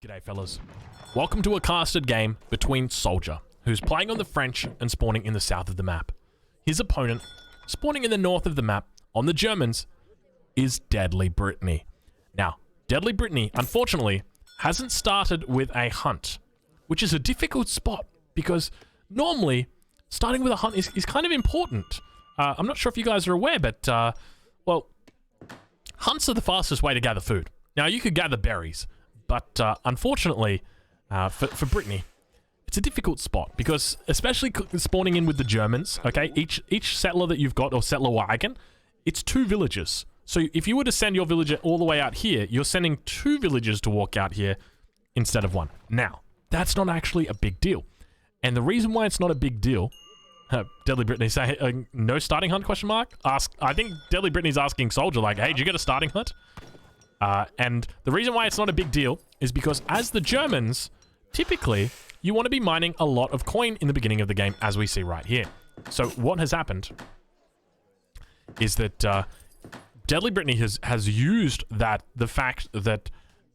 G'day fellas. Welcome to a casted game between Soldier, who's playing on the French and spawning in the south of the map. His opponent, spawning in the north of the map, on the Germans, is DeadlyBritney. Now, DeadlyBritney, unfortunately, hasn't started with a hunt, which is a difficult spot, because normally, starting with a hunt is kind of important. I'm not sure if you guys are aware, but, well, hunts are the fastest way to gather food. Now, you could gather berries, but unfortunately, for Britney, it's a difficult spot because, especially spawning in with the Germans, okay, each settler that you've got, or settler wagon, it's 2 villages. So if you were to send your villager all the way out here, you're sending 2 villagers to walk out here instead of 1. Now, that's not actually a big deal. And the reason why it's not a big deal, DeadlyBritney saying, no starting hunt, question mark? I think DeadlyBritney's asking Soldier, like, hey, did you get a starting hunt? And the reason why it's not a big deal is because as the Germans, typically, you want to be mining a lot of coin in the beginning of the game, as we see right here. So what has happened is that DeadlyBritney has used the fact that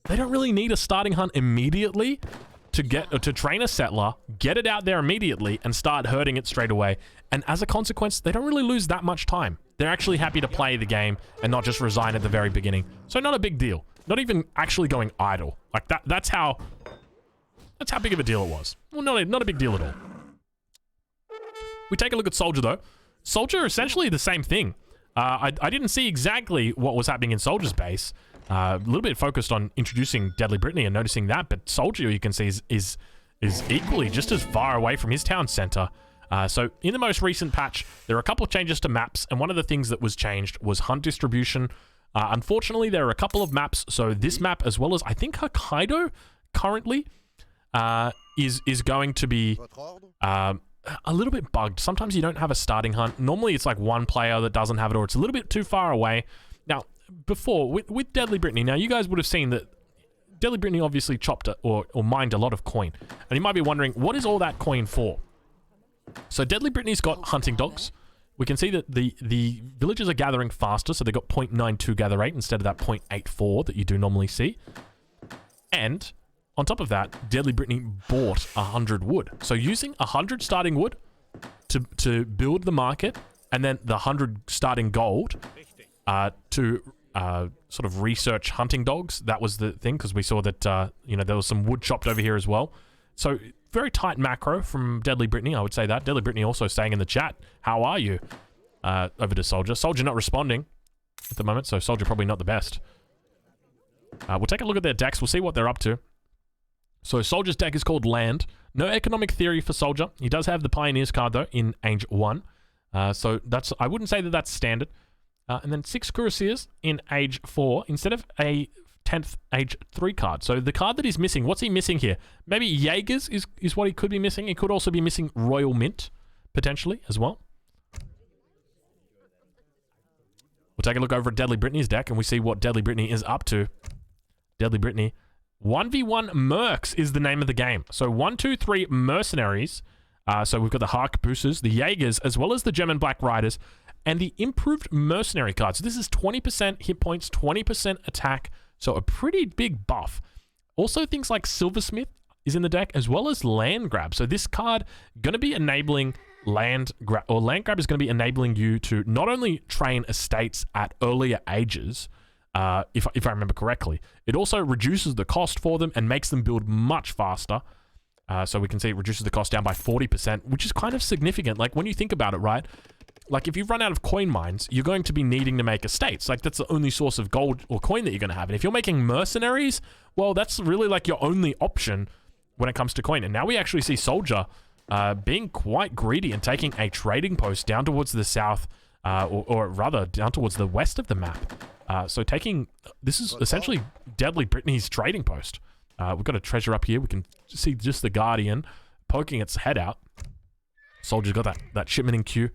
they don't really need a starting hunt immediately to train a settler, get it out there immediately, and start herding it straight away. And as a consequence, they don't really lose that much time. They're actually happy to play the game and not just resign at the very beginning. So not a big deal. Not even actually going idle. Like that's how big of a deal it was. Well, not a big deal at all. We take a look at Soldier though. Soldier essentially the same thing. I didn't see exactly what was happening in Soldier's base. A little bit focused on introducing DeadlyBritney and noticing that, but Soldier, you can see, is equally just as far away from his town center. So in the most recent patch, there are a couple of changes to maps, and one of the things that was changed was hunt distribution. Unfortunately, there are a couple of maps, so this map, as well as I think Hokkaido currently, is going to be a little bit bugged. Sometimes you don't have a starting hunt. Normally, it's like one player that doesn't have it, or it's a little bit too far away. Now, before, with DeadlyBritney, now you guys would have seen that DeadlyBritney obviously chopped or mined a lot of coin. And you might be wondering, what is all that coin for? So DeadlyBritney's got hunting dogs. We can see that the villagers are gathering faster, so they got 0.92 gather rate instead of that 0.84 that you do normally see. And on top of that, DeadlyBritney bought 100 wood. So using 100 starting wood to build the market, and then the 100 starting gold to sort of research hunting dogs. That was the thing, because we saw that you know, there was some wood chopped over here as well. So very tight macro from DeadlyBritney, I would say that. DeadlyBritney also saying in the chat, how are you? Over to Soldier. Soldier not responding at the moment, so Soldier probably not the best. We'll take a look at their decks. We'll see what they're up to. So Soldier's deck is called Land. No economic theory for Soldier. He does have the Pioneers card, though, in Age 1. So that's, I wouldn't say that that's standard. And then 6 Cuirassiers in Age 4 instead of a 10th Age 3 card. So the card that he's missing, what's he missing here? Maybe Jaegers is what he could be missing. He could also be missing Royal Mint, potentially, as well. We'll take a look over at DeadlyBritney's deck, and we see what DeadlyBritney is up to. DeadlyBritney. 1v1 Mercs is the name of the game. So 1, 2, 3 Mercenaries. So we've got the Harkbuses, the Jaegers, as well as the German Black Riders, and the improved Mercenary card. So this is 20% hit points, 20% attack. So a pretty big buff. Also things like Silversmith is in the deck, as well as Land Grab. So this card going to be enabling Land Grab is going to be enabling you to not only train estates at earlier ages, if I remember correctly, it also reduces the cost for them and makes them build much faster. So we can see it reduces the cost down by 40%, which is kind of significant. Like when you think about it, right? Like if you've run out of coin mines, you're going to be needing to make estates. Like that's the only source of gold or coin that you're going to have. And if you're making mercenaries, well, that's really like your only option when it comes to coin. And now we actually see Soldier being quite greedy and taking a trading post down towards the south, or rather down towards the west of the map. So this is essentially DeadlyBritney's trading post. We've got a treasure up here. We can see just the Guardian poking its head out. Soldier's got that shipment in queue.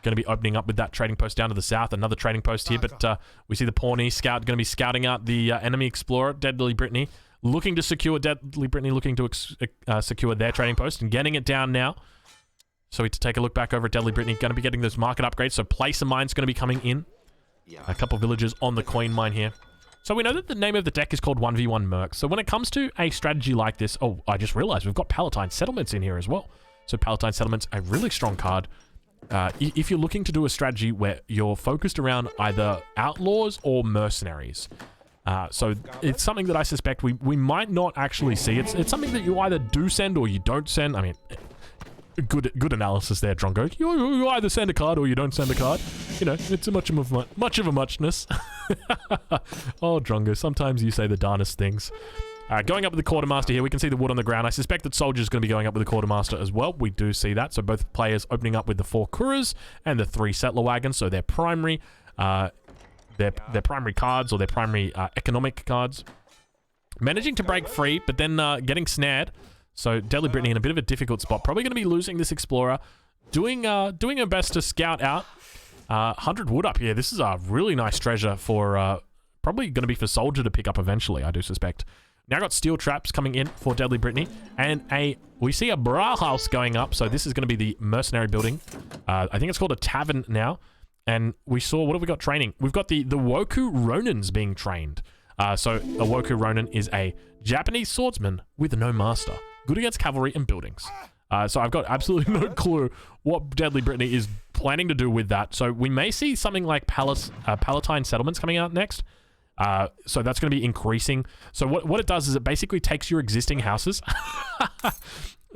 Going to be opening up with that trading post down to the south. Another trading post here, but we see the Pawnee Scout going to be scouting out the enemy explorer, DeadlyBritney, looking to secure secure their trading post and getting it down now. So we take a look back over at DeadlyBritney. Going to be getting those market upgrades. So Placer Mine's going to be coming in. A couple of villagers on the coin mine here. So we know that the name of the deck is called 1v1 Merc. So when it comes to a strategy like this, oh, I just realized we've got Palatine Settlements in here as well. So Palatine Settlements, a really strong card. If you're looking to do a strategy where you're focused around either outlaws or mercenaries. So it's something that I suspect we might not actually see. It's something that you either do send or you don't send. I mean, good analysis there, Drongo. You either send a card or you don't send a card. You know, it's much of a muchness. Oh, Drongo, sometimes you say the darnest things. Going up with the Quartermaster here, we can see the wood on the ground. I suspect that Soldier's going to be going up with the Quartermaster as well. We do see that. So both players opening up with the 4 Kuras and the 3 Settler Wagons. So their primary, their primary cards or their primary economic cards. Managing to break free, but then getting snared. So DeadlyBritney in a bit of a difficult spot. Probably going to be losing this Explorer. Doing her best to scout out. 100 wood up here. This is a really nice treasure for... probably going to be for Soldier to pick up eventually, I do suspect. Now got steel traps coming in for DeadlyBritney, and we see a bra house going up. So this is going to be the mercenary building. I think it's called a tavern now. And we saw, what have we got training? We've got the Woku Ronins being trained. So a Woku Ronin is a Japanese swordsman with no master, good against cavalry and buildings. So I've got absolutely no clue what DeadlyBritney is planning to do with that. So we may see something like Palatine Settlements coming out next. So that's going to be increasing. So what it does is it basically takes your existing houses.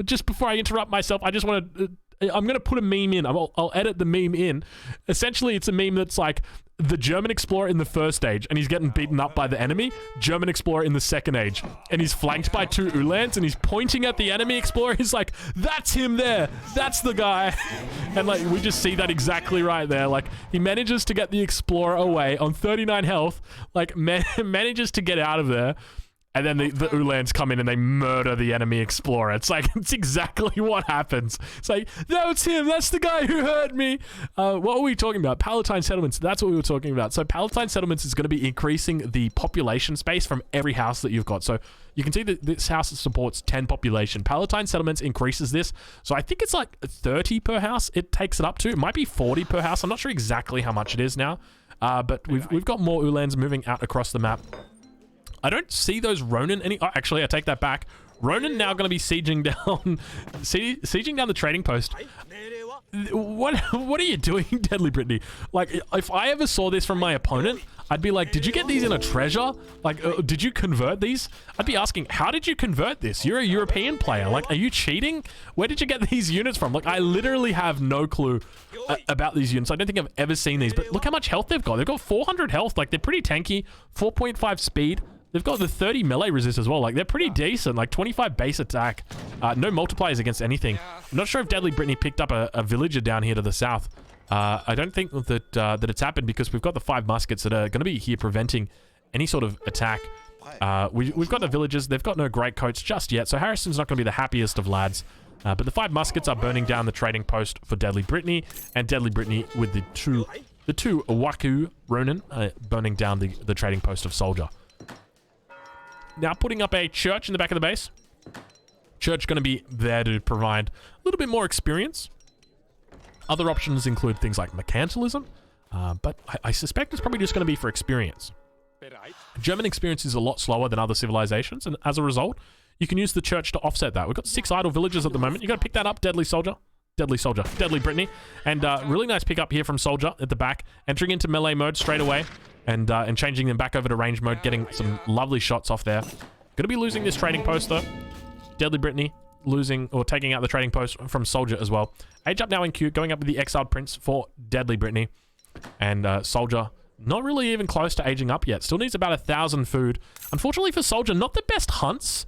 Just before I interrupt myself, I just want to... I'm going to put a meme in. I'll edit the meme in. Essentially, it's a meme that's like the German explorer in the first stage, and he's getting beaten up by the enemy. German explorer in the second age, and he's flanked by 2 Ulans, and he's pointing at the enemy explorer. He's like, that's him there. That's the guy. And like, we just see that exactly right there. Like, he manages to get the explorer away on 39 health, like manages to get out of there. And then the Ulans come in and they murder the enemy explorer. It's like, it's exactly what happens. It's like, no, it's him. That's the guy who hurt me. What were we talking about? Palatine Settlements. That's what we were talking about. So Palatine Settlements is going to be increasing the population space from every house that you've got. So you can see that this house supports 10 population. Palatine Settlements increases this. So I think it's like 30 per house. It takes it up to. It might be 40 per house. I'm not sure exactly how much it is now. But we've got more Ulans moving out across the map. I don't see those Ronin any... Oh, actually, I take that back. Ronin now going to be sieging down... sieging down the trading post. What are you doing, DeadlyBritney? Like, if I ever saw this from my opponent, I'd be like, did you get these in a treasure? Like, did you convert these? I'd be asking, how did you convert this? You're a European player. Like, are you cheating? Where did you get these units from? Like, I literally have no clue about these units. I don't think I've ever seen these, but look how much health they've got. They've got 400 health. Like, they're pretty tanky. 4.5 speed. They've got the 30 melee resist as well. Like, they're pretty decent. Like, 25 base attack. No multipliers against anything. I'm not sure if DeadlyBritney picked up a villager down here to the south. I don't think that that it's happened because we've got the 5 muskets that are going to be here preventing any sort of attack. We've got the villagers. They've got no great coats just yet, so Harrison's not going to be the happiest of lads. But the 5 muskets are burning down the trading post for DeadlyBritney, and DeadlyBritney with the two Waku Ronin burning down the trading post of Soldier. Now putting up a church in the back of the base. Church going to be there to provide a little bit more experience. Other options include things like mercantilism, but I suspect it's probably just going to be for experience. German experience is a lot slower than other civilizations, and as a result, you can use the church to offset that. We've got 6 idle villagers at the moment. You got to pick that up, DeadlyBritney. And really nice pick up here from Soldier at the back, entering into melee mode straight away. And changing them back over to range mode, getting some lovely shots off there. Going to be losing this trading post, though. DeadlyBritney losing, or taking out the trading post from Soldier as well. Age up now in queue, going up with the Exiled Prince for DeadlyBritney. And Soldier, not really even close to aging up yet. Still needs about 1,000 food. Unfortunately for Soldier, not the best hunts.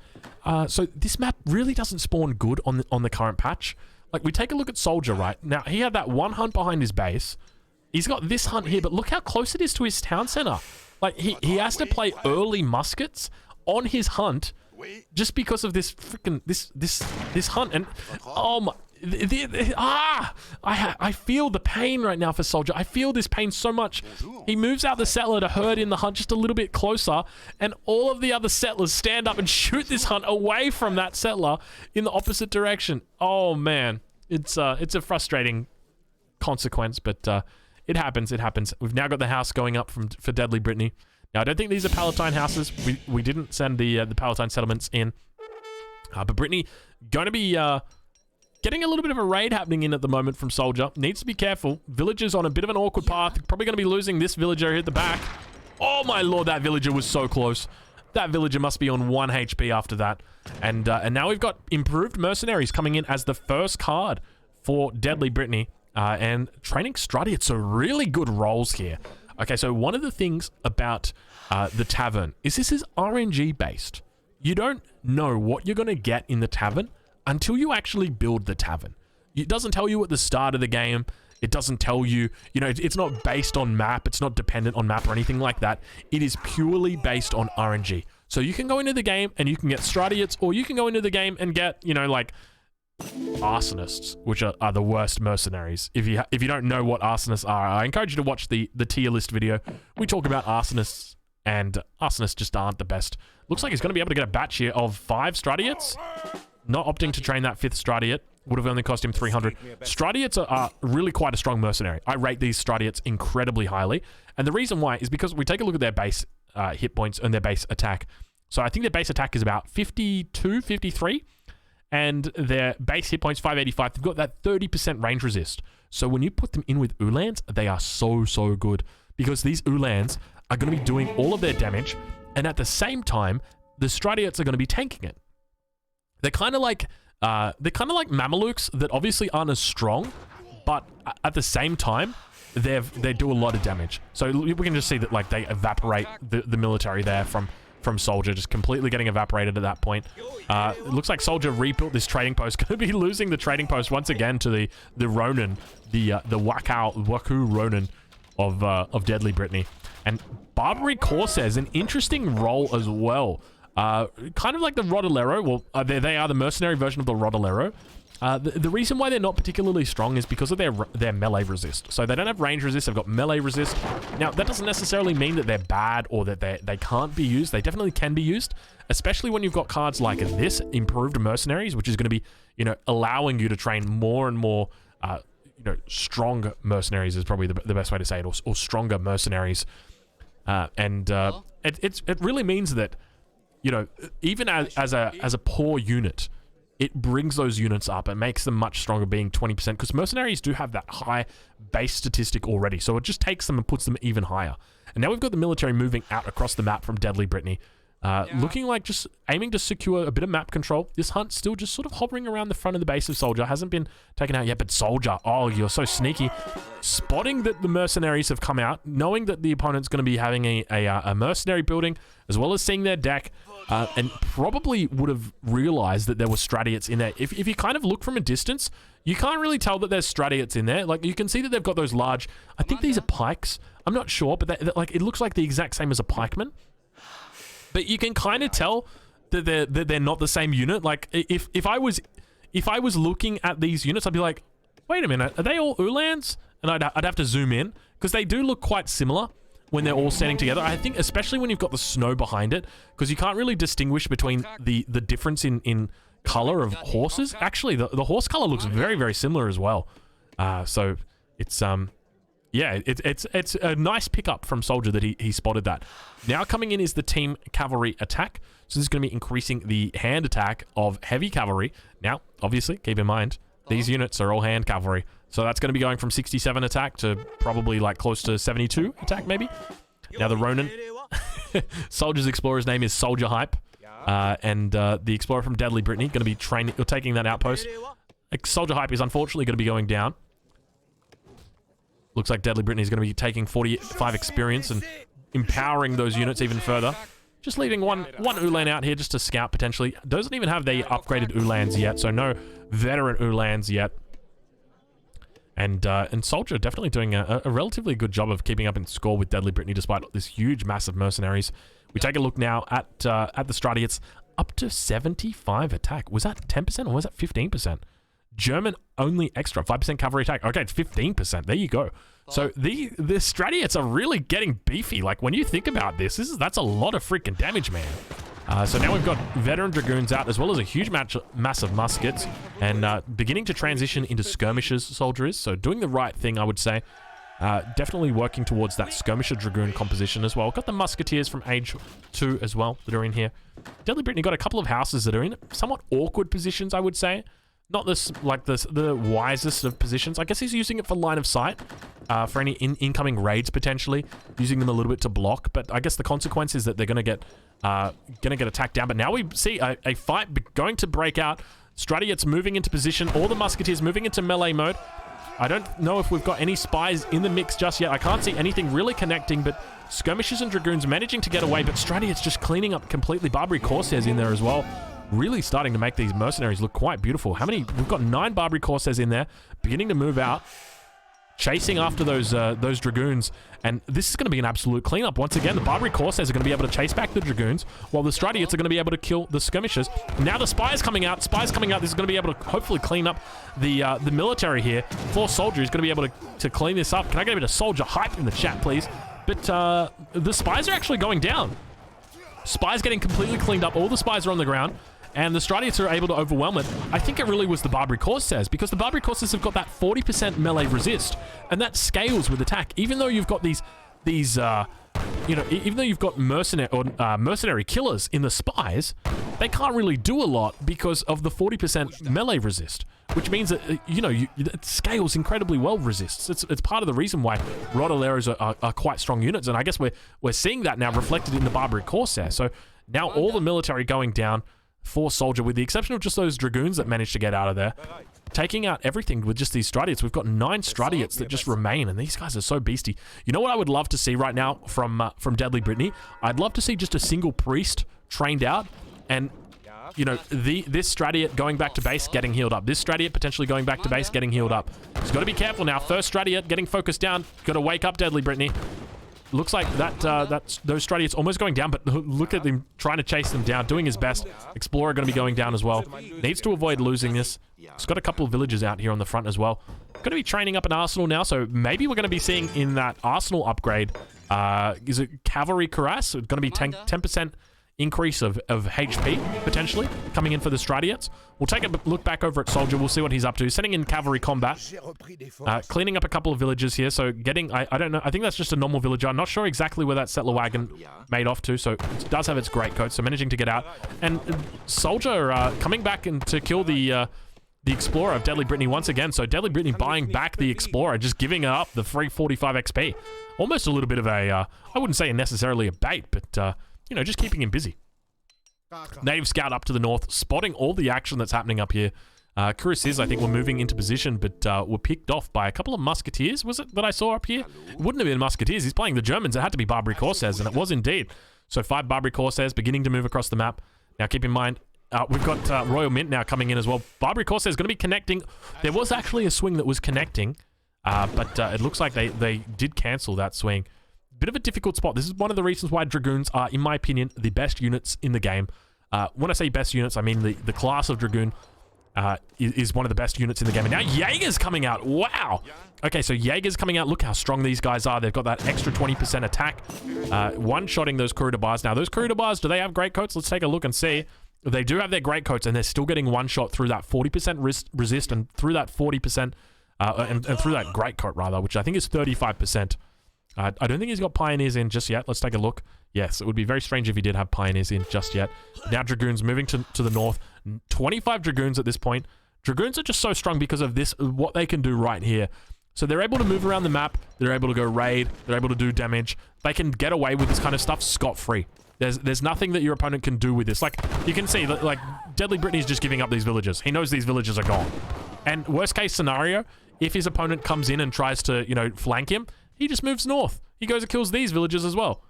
So this map really doesn't spawn good on the current patch. Like, we take a look at Soldier, right? Now, he had that 1 hunt behind his base. He's got this hunt here, but look how close it is to his town center. Like, he has to play early muskets on his hunt just because of this freaking this hunt. And oh my, I feel the pain right now for Soldier. I feel this pain so much. He moves out the settler to herd in the hunt just a little bit closer, and all of the other settlers stand up and shoot this hunt away from that settler in the opposite direction. Oh man, it's a frustrating consequence, but it happens. We've now got the house going up for DeadlyBritney. Now, I don't think these are Palatine houses. We didn't send the Palatine settlements in. But Britney going to be getting a little bit of a raid happening in at the moment from Soldier. Needs to be careful. Villagers on a bit of an awkward path. Probably going to be losing this villager here at the back. Oh my lord, that villager was so close. That villager must be on 1 HP after that. And now we've got improved mercenaries coming in as the first card for DeadlyBritney. And training Stradiot, so really good rolls here. Okay, so one of the things about the tavern is this is RNG based. You don't know what you're going to get in the tavern until you actually build the tavern. It doesn't tell you at the start of the game. It doesn't tell you, you know, it's not based on map. It's not dependent on map or anything like that. It is purely based on RNG. So you can go into the game and you can get Stradiots, or you can go into the game and get, you know, like arsonists, which are the worst mercenaries. If you don't know what arsonists are, I encourage you to watch the tier list video. We talk about arsonists, and arsonists just aren't the best. Looks like he's going to be able to get a batch here of 5 Stradiots. Not opting to train that 5th Stradiot. Would have only cost him 300. Stradiots are really quite a strong mercenary. I rate these Stradiots incredibly highly. And the reason why is because we take a look at their base hit points and their base attack. So I think their base attack is about 52, 53. And their base hit points, 585. They've got that 30% range resist. So when you put them in with Ulans, they are so, so good. Because these Ulans are going to be doing all of their damage. And at the same time, the Stradiots are going to be tanking it. They're kind of like Mamelukes that obviously aren't as strong, but at the same time, they do a lot of damage. So we can just see that like they evaporate the military there from Soldier, just completely getting evaporated at that point. It looks like Soldier rebuilt this trading post. Going to be losing the trading post once again to the Ronin, the Waku Ronin of DeadlyBritney. And Barbary Corsairs, an interesting role as well. Kind of like the Rodolero. Well, they are the mercenary version of the Rodolero. The reason why they're not particularly strong is because of their melee resist. So they don't have range resist, they've got melee resist. Now, that doesn't necessarily mean that they're bad or that they can't be used. They definitely can be used, especially when you've got cards like this, Improved Mercenaries, which is going to be, you know, allowing you to train more and more, you know, strong mercenaries is probably the best way to say it, or stronger mercenaries. It really means that, you know, even as a poor unit, it brings those units up. It makes them much stronger, being 20%, because mercenaries do have that high base statistic already. So it just takes them and puts them even higher. And now we've got the military moving out across the map from DeadlyBritney. Looking like just aiming to secure a bit of map control. This hunt still just sort of hovering around the front of the base of Soldier. Hasn't been taken out yet, but Soldier, oh, you're so sneaky. Spotting that the mercenaries have come out, knowing that the opponent's going to be having a mercenary building, as well as seeing their deck, and probably would have realized that there were Stradiots in there. If you kind of look from a distance, you can't really tell that there's Stradiots in there. Like, you can see that they've got those large, I think these are pikes. I'm not sure, but like, it looks like the exact same as a pikeman. But you can kind of tell that they're not the same unit. Like, if I was looking at these units, I'd be like, wait a minute, are they all Ulans? And I'd have to zoom in, because they do look quite similar when they're all standing together. I think especially when you've got the snow behind it, because you can't really distinguish between the difference in color of horses. Actually, the horse color looks very, very similar as well. So it's yeah, it's a nice pickup from Soldier that he spotted that. Now coming in is the team cavalry attack. So this is going to be increasing the hand attack of heavy cavalry. Now, obviously, keep in mind, these units are all hand cavalry. So that's going to be going from 67 attack to probably like close to 72 attack, maybe. Now the Ronin, Soldier's Explorer's name is Soldier Hype. And the Explorer from DeadlyBritney, going to be taking that outpost. Soldier Hype is unfortunately going to be going down. Looks like DeadlyBritney is going to be taking 45 experience and empowering those units even further. Just leaving one Ulan out here just to scout potentially. Doesn't even have the upgraded Ulans yet, so no veteran Ulans yet. And Soldier definitely doing a relatively good job of keeping up in score with DeadlyBritney despite this huge, massive mercenaries. We take a look now at the Stradiots, up to 75 attack. Was that 10% or was that 15%? German only extra, 5% cavalry attack. Okay, it's 15%. There you go. So the Stradiots are really getting beefy. Like, when you think about this, that's a lot of freaking damage, man. So now we've got veteran dragoons out, as well as a huge mass of muskets, and beginning to transition into skirmishers, Soldier is. So doing the right thing, I would say. Definitely working towards that Skirmisher Dragoon composition as well. Got the Musketeers from Age 2 as well that are in here. DeadlyBritney got a couple of houses that are in somewhat awkward positions, I would say. Not the wisest of positions. I guess he's using it for line of sight, for any incoming raids potentially, using them a little bit to block. But I guess the consequence is that they're gonna get attacked down. But now we see a fight going to break out. Stradiots moving into position. All the Musketeers moving into melee mode. I don't know if we've got any spies in the mix just yet. I can't see anything really connecting, but Skirmishers and Dragoons managing to get away, but Stradiots just cleaning up completely. Barbary Corsairs in there as well. Really starting to make these Mercenaries look quite beautiful. How many? We've got 9 Barbary Corsairs in there, beginning to move out, chasing after those Dragoons, and this is going to be an absolute cleanup. Once again, the Barbary Corsairs are going to be able to chase back the Dragoons, while the Stradiots are going to be able to kill the Skirmishers. Now the Spies coming out. Spies coming out. This is going to be able to hopefully clean up the military here. For Soldier, he's going to be able to clean this up. Can I get a bit of Soldier hype in the chat, please? But the Spies are actually going down. Spies getting completely cleaned up. All the Spies are on the ground. And the Stradiots are able to overwhelm it. I think it really was the Barbary Corsairs, because the Barbary Corsairs have got that 40% melee resist, and that scales with attack. Even though you've got these you know, even though you've got mercenary killers in the Spies, they can't really do a lot because of the 40% melee resist, which means that, you know, it scales incredibly well resists. It's part of the reason why Rodoleros are quite strong units, and I guess we're seeing that now reflected in the Barbary Corsair. So now all the military going down for Soldier, with the exception of just those Dragoons that managed to get out of there, taking out everything with just these Stradiots. We've got 9 Stradiots that just remain, and these guys are so beasty. You know what I would love to see right now from DeadlyBritney? I'd love to see just a single priest trained out, and, you know, this Stradiot going back to base, getting healed up. This Stradiot potentially going back to base, getting healed up. He's got to be careful now. First Stradiot getting focused down. Got to wake up DeadlyBritney. Looks like those Stradiots almost going down, but look at him trying to chase them down, doing his best. Explorer going to be going down as well. Needs to avoid losing this. He's got a couple of villagers out here on the front as well. Going to be training up an arsenal now, so maybe we're going to be seeing in that arsenal upgrade, is it Cavalry Cuirass? It's going to be 10% increase of HP, potentially, coming in for the Stradiots. We'll take a look back over at Soldier. We'll see what he's up to. Sending in cavalry combat. Cleaning up a couple of villages here. So getting, I don't know, I think that's just a normal villager. I'm not sure exactly where that settler wagon made off to. So it does have its great coat. So managing to get out. And Soldier coming back and to kill the Explorer of DeadlyBritney once again. So DeadlyBritney buying back the Explorer, just giving up the free 45 XP. Almost a little bit of a, I wouldn't say necessarily a bait, but you know, just keeping him busy. Native Scout up to the north, spotting all the action that's happening up here. Cuirassiers, I think, were moving into position, but were picked off by a couple of Musketeers. Was it that I saw up here? It wouldn't have been Musketeers. He's playing the Germans. It had to be Barbary Corsairs, and it was indeed. So 5 Barbary Corsairs beginning to move across the map. Now, keep in mind, we've got Royal Mint now coming in as well. Barbary Corsairs going to be connecting. There was actually a swing that was connecting, but it looks like they did cancel that swing. Bit of a difficult spot. This is one of the reasons why Dragoons are, in my opinion, the best units in the game. When I say best units, I mean the class of Dragoon is one of the best units in the game. And now Jaeger's coming out. Wow. Okay, so Jaeger's coming out. Look how strong these guys are. They've got that extra 20% attack. One-shotting those Corridor bars. Now, those Corridor bars, do they have great coats? Let's take a look and see. They do have their great coats, and they're still getting one shot through that 40% resist and through that 40%, and through that great coat, rather, which I think is 35%. I don't think he's got Pioneers in just yet. Let's take a look. Yes, it would be very strange if he did have Pioneers in just yet. Now Dragoons moving to the north. 25 Dragoons at this point. Dragoons are just so strong because of this, what they can do right here. So they're able to move around the map. They're able to go raid. They're able to do damage. They can get away with this kind of stuff scot-free. There's nothing that your opponent can do with this. Like, you can see that, like, DeadlyBritney is just giving up these villages. He knows these villages are gone. And worst case scenario, if his opponent comes in and tries to, you know, flank him, he just moves north. He goes and kills these villages as well.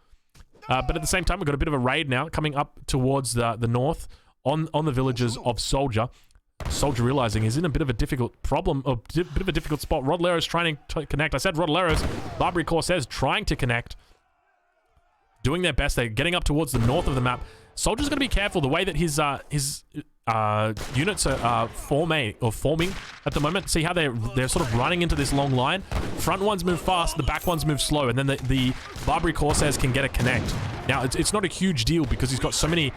But at the same time, we've got a bit of a raid now coming up towards the north on the villages of Soldier. Soldier realizing he's in a bit of a difficult problem, a bit of a difficult spot. Rodoleros trying to connect. I said Rodoleros. Barbary Corsairs trying to connect. Doing their best. They're getting up towards the north of the map. Soldier's got to be careful. The way that his units are forming at the moment. See how they're sort of running into this long line. Front ones move fast, the back ones move slow, and then the Barbary Corsairs can get a connect. Now, it's not a huge deal because he's got so many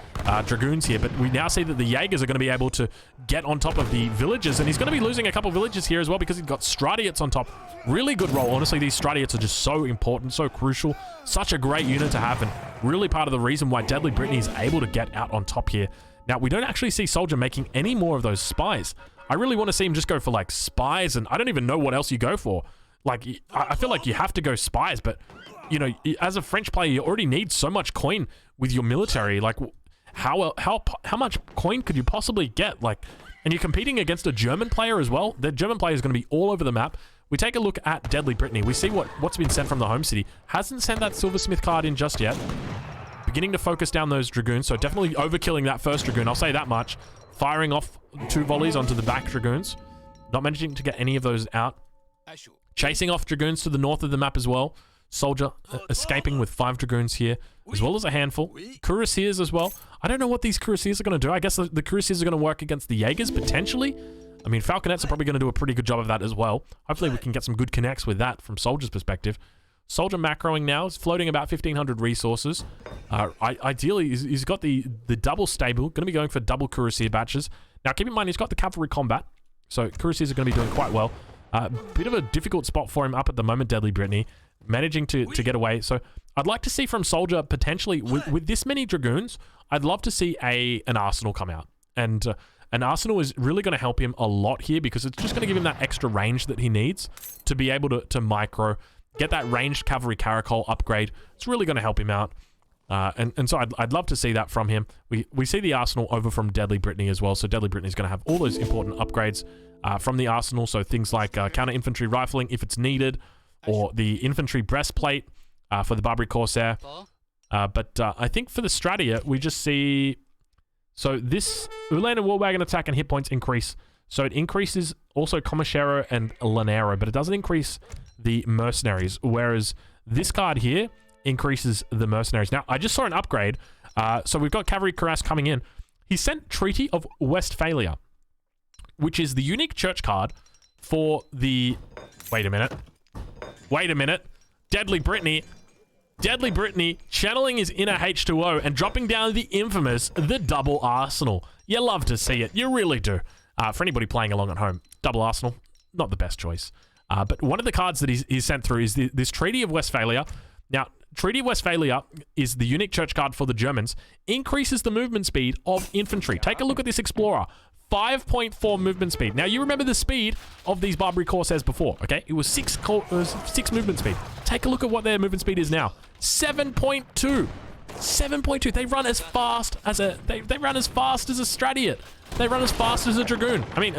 Dragoons here, but we now see that the Jaegers are going to be able to get on top of the villages, and he's going to be losing a couple villages here as well because he's got Stradiots on top. Really good role. Honestly, these Stradiots are just so important, so crucial. Such a great unit to have, and really part of the reason why DeadlyBritney is able to get out on top here. Now, we don't actually see Soldier making any more of those spies. I really want to see him just go for, like, spies, and I don't even know what else you go for. Like, I feel like you have to go spies, but, you know, as a French player, you already need so much coin with your military. Like, how much coin could you possibly get? Like, and you're competing against a German player as well. The German player is going to be all over the map. We take a look at DeadlyBritney. We see what's been sent from the home city. Hasn't sent that Silversmith card in just yet. Beginning to focus down those Dragoons, so definitely overkilling that first Dragoon. I'll say that much. Firing off 2 volleys onto the back Dragoons. Not managing to get any of those out. Chasing off Dragoons to the north of the map as well. Soldier escaping with 5 Dragoons here, as well as a handful. Cuirassiers as well. I don't know what these Cuirassiers are going to do. I guess the Cuirassiers are going to work against the Jaegers, potentially. I mean, Falconets are probably going to do a pretty good job of that as well. Hopefully we can get some good connects with that from Soldier's perspective. Soldier macroing now. Is floating about 1,500 resources. Ideally, he's got the double stable. Going to be going for double Cuirassier batches. Now, keep in mind, he's got the cavalry combat. So, Cuirassiers are going to be doing quite well. Bit of a difficult spot for him up at the moment, DeadlyBritney. Managing to get away. So, I'd like to see from Soldier, potentially, with this many Dragoons, I'd love to see an Arsenal come out. And an Arsenal is really going to help him a lot here because it's just going to give him that extra range that he needs to be able to micro. Get that ranged cavalry caracol upgrade. It's really going to help him out. And so I'd love to see that from him. We see the Arsenal over from DeadlyBritney as well. So DeadlyBritney is going to have all those important upgrades from the Arsenal. So things like counter-infantry rifling if it's needed, or the infantry breastplate for the Barbary Corsair. But I think for the Stratia, we just see... So this Ulan and Warwagon attack and hit points increase. So it increases also Commissaro and Lanero, but it doesn't increase the Mercenaries, whereas this card here increases the Mercenaries. Now, I just saw an upgrade. So we've got Cavalry Cuirass coming in. He sent Treaty of Westphalia, which is the unique church card for the... Wait a minute. DeadlyBritney channeling his inner H2O and dropping down the infamous, the double Arsenal. You love to see it. You really do. For anybody playing along at home, double Arsenal, not the best choice. But one of the cards that he's sent through is this Treaty of Westphalia. Now, Treaty of Westphalia is the unique church card for the Germans. Increases the movement speed of infantry. Take a look at this Explorer. 5.4 movement speed. Now, you remember the speed of these Barbary Corsairs before, okay? It was 6 movement speed. Take a look at what their movement speed is now. 7.2. 7.2. They run as fast as a... They run as fast as a Stradiot. They run as fast as a Dragoon. I mean,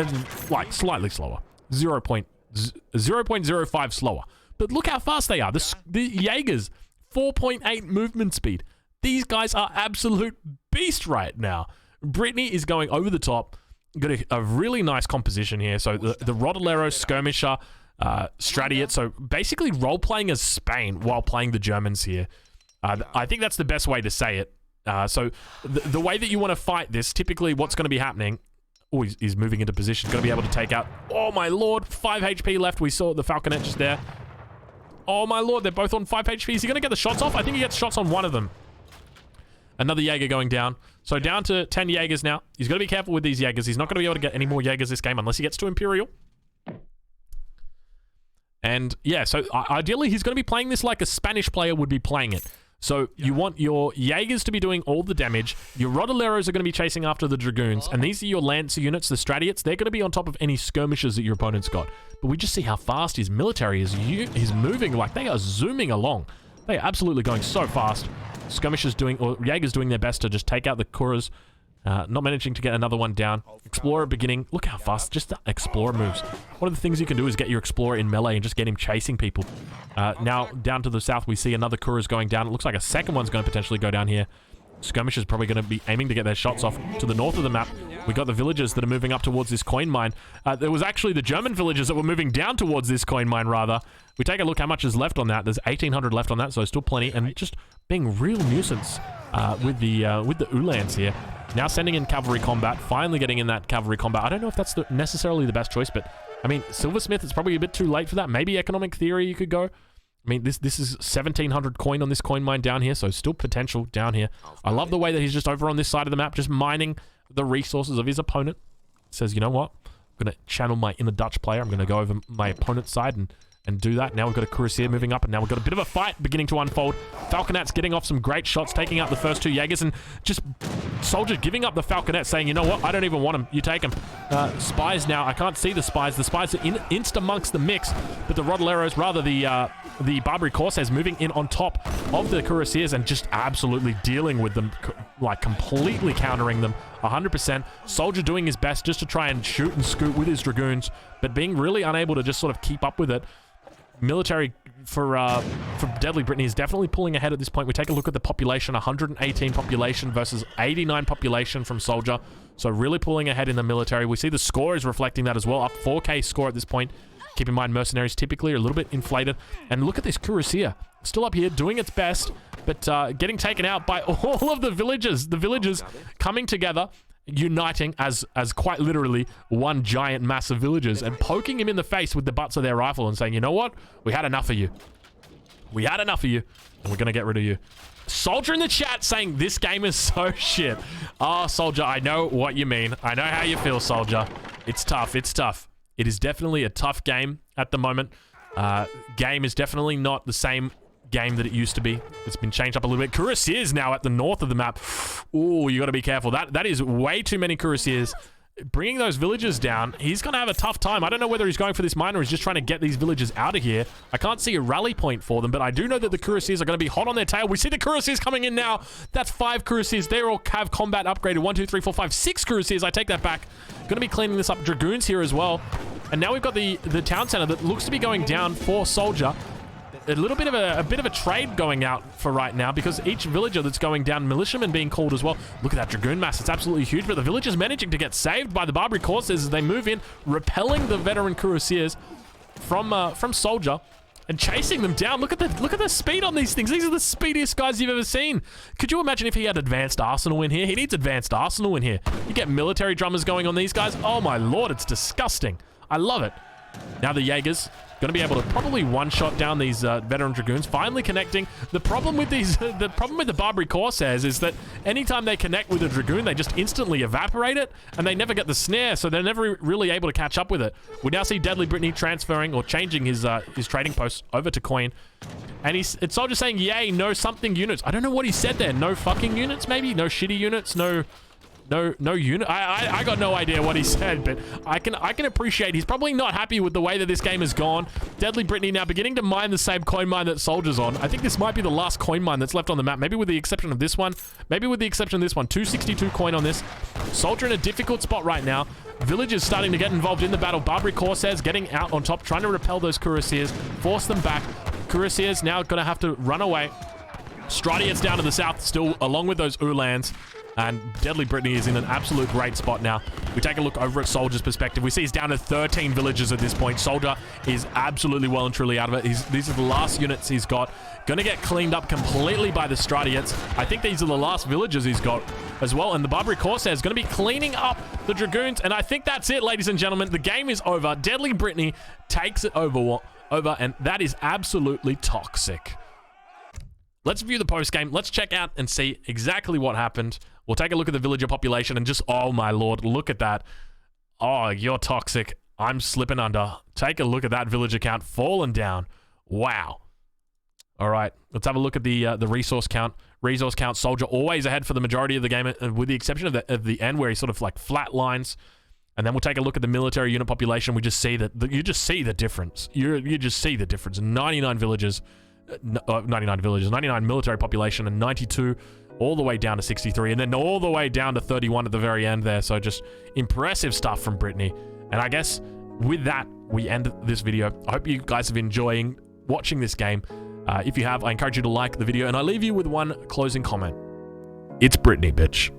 like, slightly slower. 0.05 slower. But look how fast they are. The Jaegers, 4.8 movement speed. These guys are absolute beast right now. Britney is going over the top. Got a really nice composition here. So the Rodolero, Skirmisher, Stradiot. So basically role-playing as Spain while playing the Germans here. I think that's the best way to say it. So the way that you want to fight this, typically what's going to be happening... Oh, he's moving into position. Going to be able to take out... Oh, my lord. 5 HP left. We saw the Falconet just there. Oh, my lord. They're both on 5 HP. Is he going to get the shots off? I think he gets shots on one of them. Another Jaeger going down. So down to 10 Jaegers now. He's got to be careful with these Jaegers. He's not going to be able to get any more Jaegers this game unless he gets to Imperial. And yeah, so ideally he's going to be playing this like a Spanish player would be playing it. So you want your Jaegers to be doing all the damage. Your Rodoleros are going to be chasing after the Dragoons. And these are your Lancer units, the Stradiots. They're going to be on top of any skirmishes that your opponent's got. But we just see how fast his military is. He's moving like they are zooming along. They are absolutely going so fast. Skirmishers doing, or Jaegers doing their best to just take out the Kuras. Not managing to get another one down. Explorer beginning. Look how fast just the Explorer moves. One of the things you can do is get your Explorer in melee and just get him chasing people. Now, down to the south, we see another Kuras going down. It looks like a second one's going to potentially go down here. Skirmishers probably going to be aiming to get their shots off to the north of the map. We got the villagers that are moving up towards this coin mine. There was actually the German villagers that were moving down towards this coin mine, rather. We take a look how much is left on that. There's 1,800 left on that, so still plenty. And just being real nuisance with the Ulans here. Now sending in cavalry combat. Finally getting in that cavalry combat. I don't know if that's necessarily the best choice, but I mean, Silversmith, it's probably a bit too late for that. Maybe economic theory you could go. I mean, this is 1,700 coin on this coin mine down here, so still potential down here. I love the way that he's just over on this side of the map, just mining the resources of his opponent. Says, you know what? I'm going to channel my inner Dutch player. I'm going to go over my opponent's side and do that. Now we've got a Cuirassier moving up, and now we've got a bit of a fight beginning to unfold. Falconet's getting off some great shots, taking out the first two Jaegers, and just Soldier giving up the Falconet, saying, you know what, I don't even want him. You take him. Spies now. I can't see the Spies. The Spies are inst amongst the mix, but the Rodoleros, rather the Barbary Corsairs, moving in on top of the Cuirassiers and just absolutely dealing with them, like completely countering them 100%. Soldier doing his best just to try and shoot and scoot with his Dragoons, but being really unable to just sort of keep up with it. Military for DeadlyBritney is definitely pulling ahead at this point. We take a look at the population, 118 population versus 89 population from Soldier. So really pulling ahead in the military. We see the score is reflecting that as well. Up 4K score at this point. Keep in mind, Mercenaries typically are a little bit inflated. And look at this Cuirassier. Still up here, doing its best, but getting taken out by all of the villagers. The villagers coming together, uniting as quite literally one giant mass of villagers and poking him in the face with the butts of their rifle and saying, you know what? We had enough of you. We had enough of you, and we're going to get rid of you. Soldier in the chat saying this game is so shit. Oh, Soldier, I know what you mean. I know how you feel, Soldier. It's tough. It's tough. It is definitely a tough game at the moment. Game is definitely not the same game that it used to be. It's been changed up a little bit. Cuirassiers now at the north of the map. Ooh, you got to be careful. That is way too many Cuirassiers. Bringing those villagers down, he's going to have a tough time. I don't know whether he's going for this mine or he's just trying to get these villagers out of here. I can't see a rally point for them, but I do know that the Cuirassiers are going to be hot on their tail. We see the Cuirassiers coming in now. That's 5 Cuirassiers. They all have combat upgraded. 1, 2, 3, 4, 5, 6 Cuirassiers. I take that back. Going to be cleaning this up. Dragoons here as well. And now we've got the town center that looks to be going down for Soldier. A little bit of a trade going out for right now because each villager that's going down, militiamen being called as well. Look at that Dragoon mass. It's absolutely huge, but the villagers managing to get saved by the Barbary Corsairs as they move in, repelling the veteran Cuirassiers from Soldier and chasing them down. Look at the speed on these things. These are the speediest guys you've ever seen. Could you imagine if he had advanced arsenal in here? He needs advanced arsenal in here. You get military drummers going on these guys. Oh my lord, it's disgusting. I love it. Now the Jaegers going to be able to probably one-shot down these veteran Dragoons, finally connecting. The problem with the Barbary Corsairs is that anytime they connect with a Dragoon, they just instantly evaporate it, and they never get the snare, so they're never really able to catch up with it. We now see DeadlyBritney transferring or changing his trading post over to coin, and it's Soldier saying, yay, no something units. I don't know what he said there. No fucking units, maybe? No shitty units? No unit. I got no idea what he said, but I can appreciate he's probably not happy with the way that this game has gone. DeadlyBritney now beginning to mine the same coin mine that Soldier's on. I think this might be the last coin mine that's left on the map, maybe with the exception of this one. Maybe with the exception of this one. 262 coin on this. Soldier in a difficult spot right now. Villagers starting to get involved in the battle. Barbary Corsairs getting out on top, trying to repel those Cuirassiers, force them back. Cuirassiers now going to have to run away. Stradiates down to the south, still along with those Ulans. And DeadlyBritney is in an absolute great spot now. We take a look over at Soldier's perspective. We see he's down to 13 villagers at this point. Soldier is absolutely well and truly out of it. These are the last units he's got. Going to get cleaned up completely by the Stradiates. I think these are the last villagers he's got as well. And the Barbary Corsair is going to be cleaning up the Dragoons. And I think that's it, ladies and gentlemen. The game is over. DeadlyBritney takes it over, and that is absolutely toxic. Let's view the post-game. Let's check out and see exactly what happened. We'll take a look at the villager population and just, oh my lord, look at that. Oh, you're toxic. I'm slipping under. Take a look at that villager count falling down. Wow. All right, let's have a look at the resource count. Resource count, Soldier always ahead for the majority of the game, with the exception of the end where he sort of like flat lines. And then we'll take a look at the military unit population. We just see that you just see the difference. You just see the difference. 99 villagers, 99 military population, and 92 all the way down to 63, and then all the way down to 31 at the very end there. So just impressive stuff from Britney. And I guess with that, we end this video. I hope you guys have been enjoying watching this game. If you have, I encourage you to like the video, and I leave you with one closing comment. It's Britney, bitch.